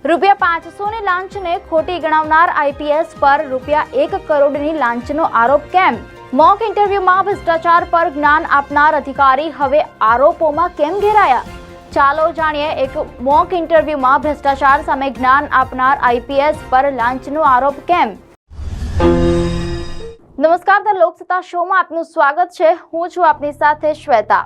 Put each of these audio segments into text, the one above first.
₹500 ની લાંચને ખોટી ગણાવનાર આઈપીએસ પર ₹1 કરોડની લાંચનો આરોપ કેમ? મોક ઇન્ટરવ્યુમાં ભ્રષ્ટાચાર પર જ્ઞાન આપનાર અધિકારી હવે આરોપોમાં કેમ ઘેરાયા? ચાલો જાણીએ, એક મોક ઇન્ટરવ્યુમાં ભ્રષ્ટાચાર સામે જ્ઞાન આપનાર આઈપીએસ પર લાંચનો આરોપ કેમ? નમસ્કાર, ધ લોકસત્તા શોમાં આપનું સ્વાગત છે. હું છું આપની સાથે શ્વેતા.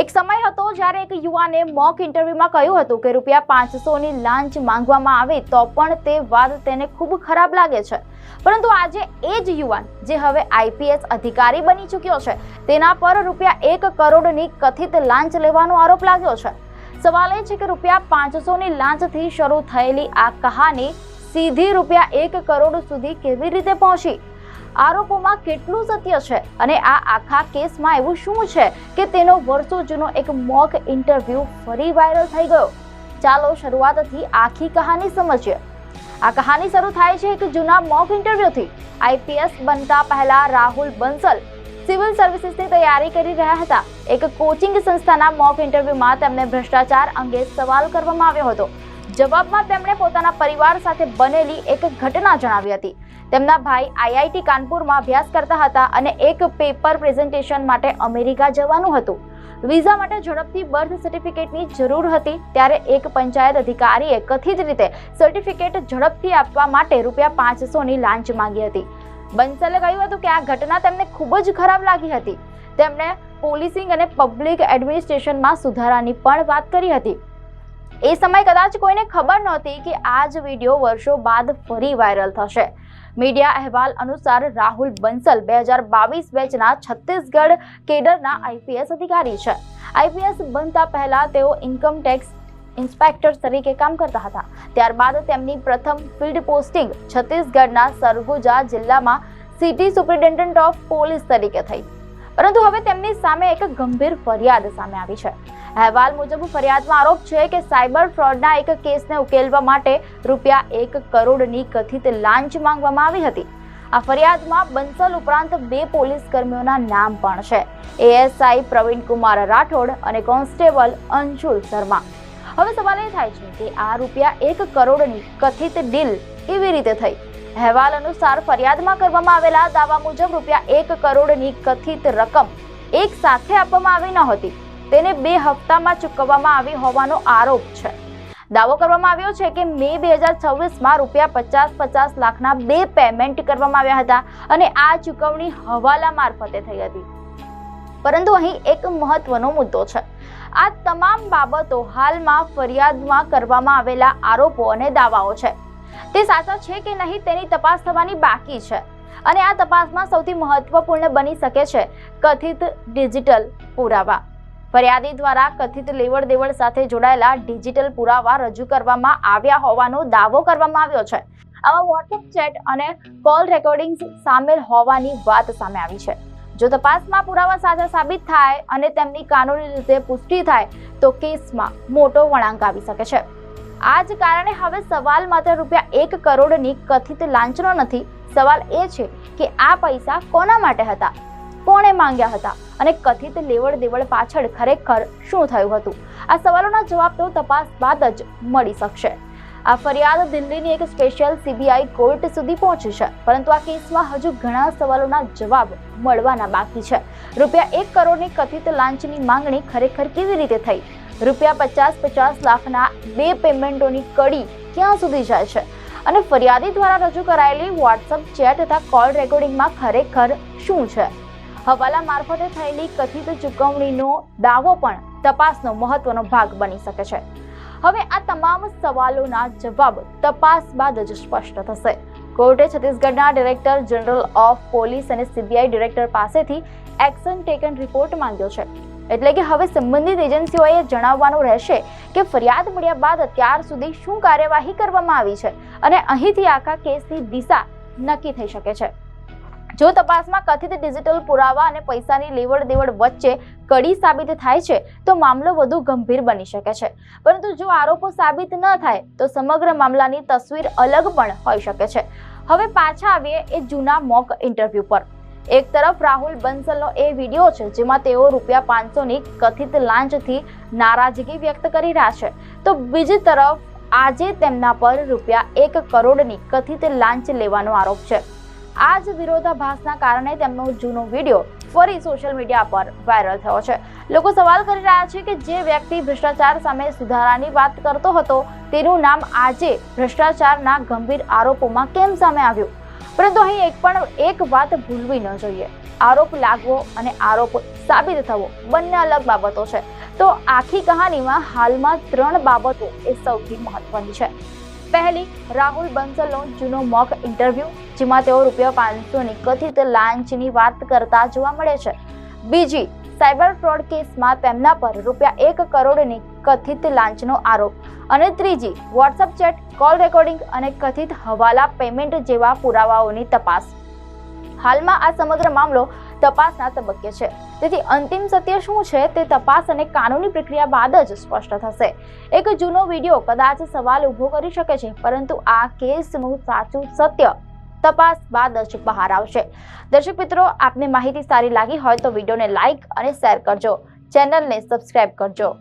એક સમય હતો જ્યારે એક યુવાને મોક ઇન્ટરવ્યુમાં કહ્યું હતું કે ₹500 ની લાંચ માંગવામાં આવે તો પણ તે વાત તેને ખૂબ ખરાબ લાગે છે. પરંતુ આજે એ જ યુવાન જે હવે આઈપીએસ અધિકારી બની ચૂક્યો છે, તેના પર ₹1 કરોડની કથિત લાંચ લેવાનો આરોપ લાગ્યો છે. સવાલ એ છે કે ₹500 ની લાંચથી શરૂ થયેલી આ કહાની સીધી ₹1 કરોડ સુધી કેવી રીતે પહોંચી? આરોપોમાં કેટલું સત્ય છે અને આ આખા કેસમાં એવું શું છે કે તેનો વર્ષો જૂનો એક મોક ઇન્ટરવ્યુ ફરી વાયરલ થઈ ગયો? ચાલો શરૂઆતથી આખી કહાની સમજીએ. આ કહાની શરૂ થાય છે એક જૂના મોક ઇન્ટરવ્યુથી. આઈપીએસ બનતા પહેલા રાહુલ બંસલ સિવિલ સર્વિસીસની તૈયારી કરી રહ્યા હતા. એક કોચિંગ સંસ્થાના મોક ઇન્ટરવ્યુમાં તેમને ભ્રષ્ટાચાર અંગે સવાલ કરવામાં આવ્યો હતો. જવાબમાં તેમણે પોતાના પરિવાર સાથે બનેલી એક ઘટના જણાવી હતી. તેમના ભાઈ આઈઆઈટી કાનપુરમાં અભ્યાસ કરતા હતા અને એક પેપર પ્રેઝન્ટેશન માટે અમેરિકા જવાનું હતું. વિઝા માટે ઝડપથી બર્થ સર્ટિફિકેટની જરૂર હતી. ત્યારે એક પંચાયત અધિકારીએ કથિત રીતે સર્ટિફિકેટ ઝડપથી આપવા માટે ₹500 ની લાંચ માંગી હતી. બંસલે કહ્યું હતું કે આ ઘટના તેમને ખૂબ જ ખરાબ લાગી હતી. તેમણે પોલીસિંગ અને પબ્લિક એડમિનિસ્ટ્રેશનમાં સુધારાની પણ વાત કરી હતી. એ સમયે કદાચ કોઈને ખબર નહોતી કે આ જ વિડીયો વર્ષો બાદ ફરી વાયરલ થશે. મીડિયા અહેવાલ અનુસાર રાહુલ બંસલ 2022 બેચના છત્તીસગઢ કેડરના આઈપીએસ અધિકારી છે. આઈપીએસ બનતા પહેલા તેઓ ઇન્કમ ટેક્સ ઇન્સ્પેક્ટર તરીકે કામ કરતા હતા. ત્યારબાદ તેમની પ્રથમ ફિલ્ડ પોસ્ટિંગ છત્તીસગઢના સરગુજા જિલ્લામાં સિટી સુપ્રિન્ટેન્ડન્ટ ઓફ પોલીસ તરીકે થઈ. પરંતુ હવે તેમની સામે એક ગંભીર ફરિયાદ સામે આવી છે. અહેવાલ મુજબ ફરિયાદમાં આરોપ છે કે સાયબર ફ્રોડના એક કેસને ઉકેલવા માટે ₹1 કરોડની કથિત લાંચ માંગવામાં આવી હતી. આ ફરિયાદમાં બંસલ ઉપરાંત 2 પોલીસ કર્મીઓના નામ પણ છે, એએસઆઈ પ્રવીણકુમાર રાઠોડ અને કોન્સ્ટેબલ અંશુલ શર્મા. હવે સવાલ એ થાય છે કે આ ₹1 કરોડની કથિત ડીલ કેવી રીતે થઈ? અહેવાલ અનુસાર ફરિયાદમાં કરવામાં આવેલા દાવા મુજબ ₹1 કરોડની કથિત રકમ એક સાથે આપવામાં આવી ન હતી. તેને 2 હપ્તામાં ચૂકવવામાં આવી હોવાનો આરોપ છે. દાવો કરવામાં આવ્યો છે કે મે 2026માં ₹50 લાખના 2 પેમેન્ટ કરવામાં આવ્યા હતા અને આ ચૂકવણી હવાલા મારફતે થઈ હતી. પરંતુ અહીં એક મહત્વનો મુદ્દો છે. આ તમામ બાબતો હાલમાં ફરિયાદમાં કરવામાં આવેલા આરોપો અને દાવાઓ છે. તે સાચા છે કે નહીં તેની તપાસ થવાની બાકી છે અને આ તપાસમાં સૌથી મહત્વપૂર્ણ બની શકે છે કથિત ડિજિટલ પુરાવા. ફરિયાદી દ્વારા કથિત લેવડ દેવડ સાથે જોડાયેલા ડિજિટલ પુરાવા રજૂ કરવામાં આવ્યા હોવાનો દાવો કરવામાં આવ્યો છે. આમાં વોટ્સએપ ચેટ અને કોલ રેકોર્ડિંગ્સ સામેલ હોવાની વાત સામે આવી છે. જો તપાસમાં પુરાવા સાચા સાબિત થાય અને તેમની કાનૂની રીતે પુષ્ટિ થાય તો કેસમાં મોટો વળાંક આવી શકે છે. આ જ કારણે હવે સવાલ માત્ર ₹1 કરોડની કથિત લાંચનો નથી. સવાલ એ છે કે આ પૈસા કોના માટે હતા, કોણે માંગ્યા હતા અને કથિત લેવડ દેવડ પાછળ ખરેખર શું થયું હતું? આ સવાલોના જવાબ તો તપાસ બાદ જ મળી શકશે. આ ફરિયાદ દિલ્હીની એક સ્પેશિયલ સીબીઆઈ કોર્ટ સુધી પહોંચી છે, પરંતુ આ કેસમાં હજુ ઘણા સવાલોના જવાબ મળવાના બાકી છે. ₹1 કરોડની કથિત લાંચની માંગણી ખરેખર કેવી રીતે થઈ? ₹50 લાખના 2 પેમેન્ટોની કડી ક્યાં સુધી જાય છે? અને ફરિયાદી દ્વારા રજૂ કરાયેલી વોટ્સએપ ચેટ તથા કોલ રેકોર્ડિંગમાં ખરેખર શું છે? હવાલા મારફતે થયેલી કથિત ચૂકવણીનો દાવો પણ તપાસનો મહત્વનો ભાગ બની શકે છે. હવે આ તમામ સવાલોના જવાબ તપાસ બાદ જ સ્પષ્ટ થશે. કોર્ટે છત્તીસગઢના ડિરેક્ટર જનરલ ઓફ પોલીસ અને સીબીઆઈ ડિરેક્ટર પાસેથી એક્શન ટેકન રિપોર્ટ માંગ્યો છે. એટલે કે હવે સંબંધિત એજન્સીઓએ જણાવવાનું રહેશે કે ફરિયાદ મળ્યા બાદ અત્યાર સુધી શું કાર્યવાહી કરવામાં આવી છે અને અહીંથી આખા કેસની દિશા નક્કી થઈ શકે છે. જો તપાસમાં કથિત ડિજિટલ પુરાવા અને પૈસાની લેવડ દેવડ વચ્ચે કડી સાબિત થાય છે તો મામલો વધુ ગંભીર બની શકે છે. પરંતુ જો આરોપો સાબિત ન થાય તો સમગ્ર મામલાની તસવીર અલગ પણ હોઈ શકે છે. હવે પાછા આવીએ એ જૂના મોક ઇન્ટરવ્યુ પર. એક તરફ રાહુલ બંસલનો એ વિડીયો છે જેમાં તેઓ ₹500 ની કથિત લાંચથી નારાજગી વ્યક્ત કરી રહ્યા છે, તો બીજી તરફ આજે તેમના પર ₹1 કરોડની કથિત લાંચ લેવાનો આરોપ છે. આ જ વિરોધાભાસના કારણે તેમનો જૂનો વિડીયો ફરી સોશિયલ મીડિયા પર વાયરલ થયો છે. લોકો સવાલ કરી રહ્યા છે કે જે વ્યક્તિ ભ્રષ્ટાચાર સામે સુધારાની વાત કરતો હતો તેનું નામ આજે ભ્રષ્ટાચારના ગંભીર આરોપોમાં કેમ સામે આવ્યું? પરંતુ અહીં એક વાત ભૂલવી ન જોઈએ. આરોપ લાગવો અને આરોપ સાબિત થવો બંને અલગ બાબતો છે. તો આખી કહાનીમાં હાલમાં 3 બાબતો એ સૌથી મહત્વની છે. પહેલી, રાહુલ બંસલનો જૂનો મોક ઇન્ટરવ્યૂ, જેમાં તેઓ ₹500ની કથિત લાંચની વાત કરતા જોવા મળે છે. બીજી, સાયબર ફ્રોડ કેસમાં તેમના પર ₹1 કરોડની કથિત લાંચનો આરોપ. અને ત્રીજી, વોટ્સએપ ચેટ, કોલ રેકોર્ડિંગ અને કથિત હવાલા પેમેન્ટ જેવા પુરાવાઓની તપાસ. હાલમાં આ સમગ્ર મામલો તપાસના તબક્કે છે. તેથી અંતિમ સત્ય શું છે તે તપાસ અને કાનૂની પ્રક્રિયા બાદ જ સ્પષ્ટ થશે. એક જૂનો વિડીયો કદાચ સવાલ ઊભો કરી શકે છે, પરંતુ આ કેસનું સાચું સત્ય તપાસ બાદ જ બહાર આવશે. દર્શક મિત્રો, આપને માહિતી સારી લાગી હોય તો વિડીયોને લાઇક અને શેર કરજો, ચેનલને સબસ્ક્રાઇબ કરજો.